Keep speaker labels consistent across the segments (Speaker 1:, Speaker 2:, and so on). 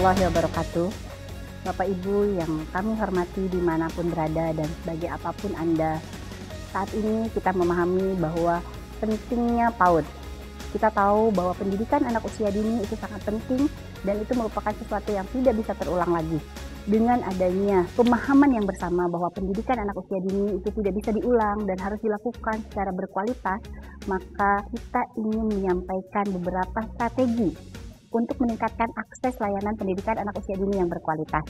Speaker 1: warahmatullahi wabarakatuh. Bapak Ibu yang kami hormati dimanapun berada dan sebagai apapun Anda, saat ini kita memahami bahwa pentingnya PAUD. Kita tahu bahwa pendidikan anak usia dini itu sangat penting dan itu merupakan sesuatu yang tidak bisa terulang lagi. Dengan adanya pemahaman yang bersama bahwa pendidikan anak usia dini itu tidak bisa diulang dan harus dilakukan secara berkualitas, maka kita ingin menyampaikan beberapa strategi untuk meningkatkan akses layanan pendidikan anak usia dini yang berkualitas.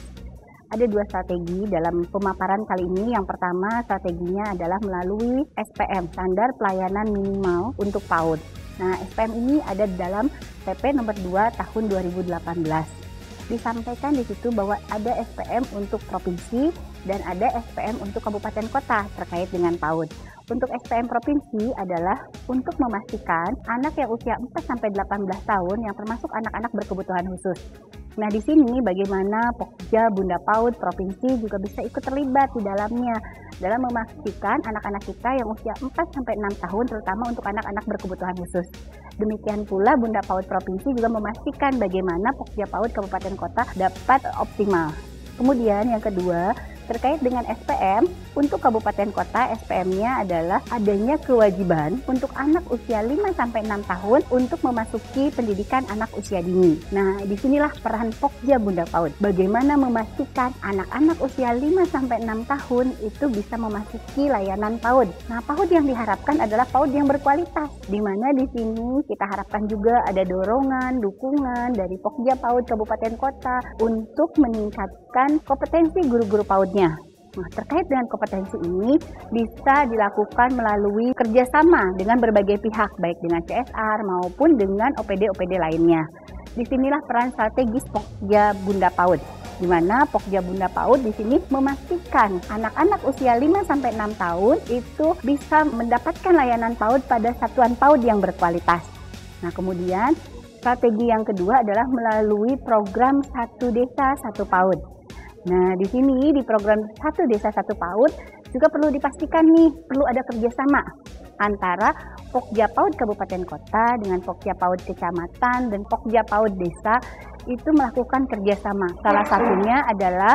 Speaker 1: Ada dua strategi dalam pemaparan kali ini. Yang pertama, strateginya adalah melalui SPM, Standar Pelayanan Minimal untuk PAUD. Nah, SPM ini ada dalam PP nomor 2 tahun 2018. Disampaikan di situ bahwa ada SPM untuk provinsi dan ada SPM untuk kabupaten kota terkait dengan PAUD. Untuk SPM provinsi adalah untuk memastikan anak yang usia 4-18 tahun yang termasuk anak-anak berkebutuhan khusus. Nah, di sini bagaimana Pokja Bunda PAUD provinsi juga bisa ikut terlibat di dalamnya dalam memastikan anak-anak kita yang usia 4-6 tahun terutama untuk anak-anak berkebutuhan khusus. Demikian pula Bunda PAUD provinsi juga memastikan bagaimana Pokja PAUD kabupaten kota dapat optimal. Kemudian yang kedua, terkait dengan SPM, untuk kabupaten kota SPM-nya adalah adanya kewajiban untuk anak usia 5-6 tahun untuk memasuki pendidikan anak usia dini. Nah, disinilah peran Pokja Bunda PAUD. Bagaimana memastikan anak-anak usia 5-6 tahun itu bisa memasuki layanan PAUD. Nah, PAUD yang diharapkan adalah PAUD yang berkualitas, di mana di sini kita harapkan juga ada dorongan, dukungan dari Pokja PAUD kabupaten kota untuk meningkatkan kompetensi guru-guru PAUD. Nah, terkait dengan kompetensi ini bisa dilakukan melalui kerjasama dengan berbagai pihak, baik dengan CSR maupun dengan OPD-OPD lainnya. Disinilah peran strategis Pokja Bunda PAUD, di mana Pokja Bunda PAUD di sini memastikan anak-anak usia 5-6 tahun itu bisa mendapatkan layanan PAUD pada satuan PAUD yang berkualitas. Nah, kemudian strategi yang kedua adalah melalui program Satu Desa Satu PAUD. Nah, di sini di program Satu Desa Satu PAUD juga perlu dipastikan nih, perlu ada kerjasama antara Pokja PAUD Kabupaten Kota dengan Pokja PAUD Kecamatan dan Pokja PAUD Desa itu melakukan kerjasama. Salah satunya adalah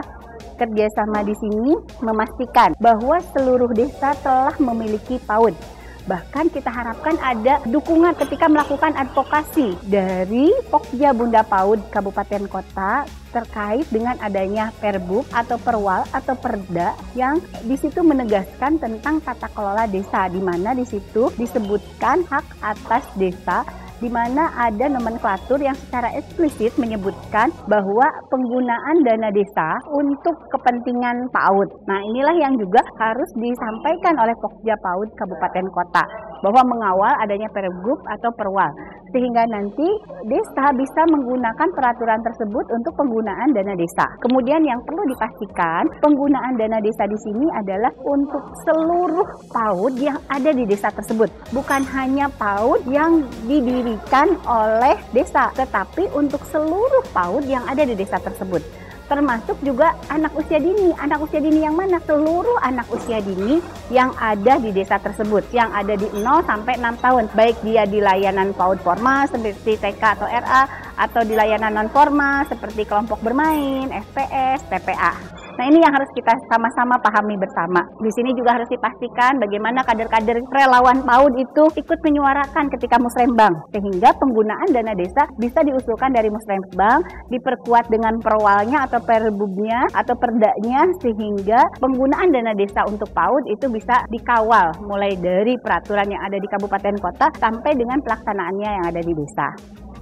Speaker 1: kerjasama di sini memastikan bahwa seluruh desa telah memiliki PAUD. Bahkan kita harapkan ada dukungan ketika melakukan advokasi dari Pokja Bunda PAUD Kabupaten Kota terkait dengan adanya Perbub atau Perwal atau Perda yang di situ menegaskan tentang tata kelola desa, di mana di situ disebutkan hak atas desa, di mana ada nomenklatur yang secara eksplisit menyebutkan bahwa penggunaan dana desa untuk kepentingan PAUD. Nah, inilah yang juga harus disampaikan oleh Pokja PAUD Kabupaten Kota, bahwa mengawal adanya Pergub atau Perwal, sehingga nanti desa bisa menggunakan peraturan tersebut untuk penggunaan dana desa. Kemudian yang perlu dipastikan, penggunaan dana desa di sini adalah untuk seluruh PAUD yang ada di desa tersebut, bukan hanya PAUD yang didirikan oleh desa, tetapi untuk seluruh PAUD yang ada di desa tersebut. Termasuk juga anak usia dini. Anak usia dini yang mana? Seluruh anak usia dini yang ada di desa tersebut, yang ada di 0-6 tahun. Baik dia di layanan PAUD formal seperti TK atau RA, atau di layanan non formal seperti kelompok bermain, SPS, TPA. Nah, ini yang harus kita sama-sama pahami bersama. Di sini juga harus dipastikan bagaimana kader-kader relawan PAUD itu ikut menyuarakan ketika musrembang, sehingga penggunaan dana desa bisa diusulkan dari musrembang, diperkuat dengan perwalnya atau perbubnya atau perdanya, sehingga penggunaan dana desa untuk PAUD itu bisa dikawal mulai dari peraturan yang ada di kabupaten kota sampai dengan pelaksanaannya yang ada di desa.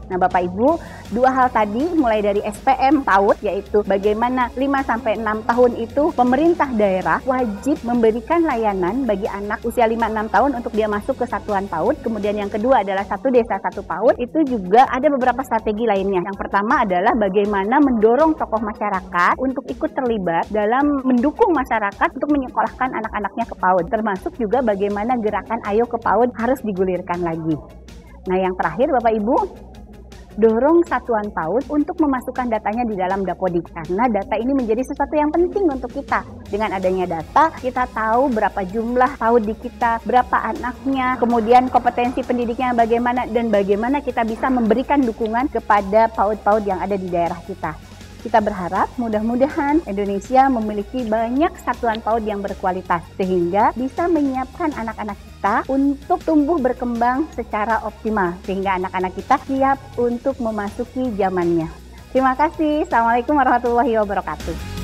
Speaker 1: Nah, Bapak Ibu, dua hal tadi mulai dari SPM PAUD, yaitu bagaimana 5-6 tahun itu pemerintah daerah wajib memberikan layanan bagi anak usia 5-6 tahun untuk dia masuk ke satuan PAUD. Kemudian yang kedua adalah Satu Desa Satu PAUD, itu juga ada beberapa strategi lainnya. Yang pertama adalah bagaimana mendorong tokoh masyarakat untuk ikut terlibat dalam mendukung masyarakat untuk menyekolahkan anak-anaknya ke PAUD. Termasuk juga bagaimana gerakan Ayo ke PAUD harus digulirkan lagi. Nah, yang terakhir Bapak Ibu, dorong satuan PAUD untuk memasukkan datanya di dalam Dapodik, karena data ini menjadi sesuatu yang penting untuk kita. Dengan adanya data, kita tahu berapa jumlah PAUD di kita, berapa anaknya, kemudian kompetensi pendidiknya bagaimana, dan bagaimana kita bisa memberikan dukungan kepada PAUD-PAUD yang ada di daerah kita. Kita berharap mudah-mudahan Indonesia memiliki banyak satuan PAUD yang berkualitas sehingga bisa menyiapkan anak-anak kita untuk tumbuh berkembang secara optimal sehingga anak-anak kita siap untuk memasuki zamannya. Terima kasih. Assalamualaikum warahmatullahi wabarakatuh.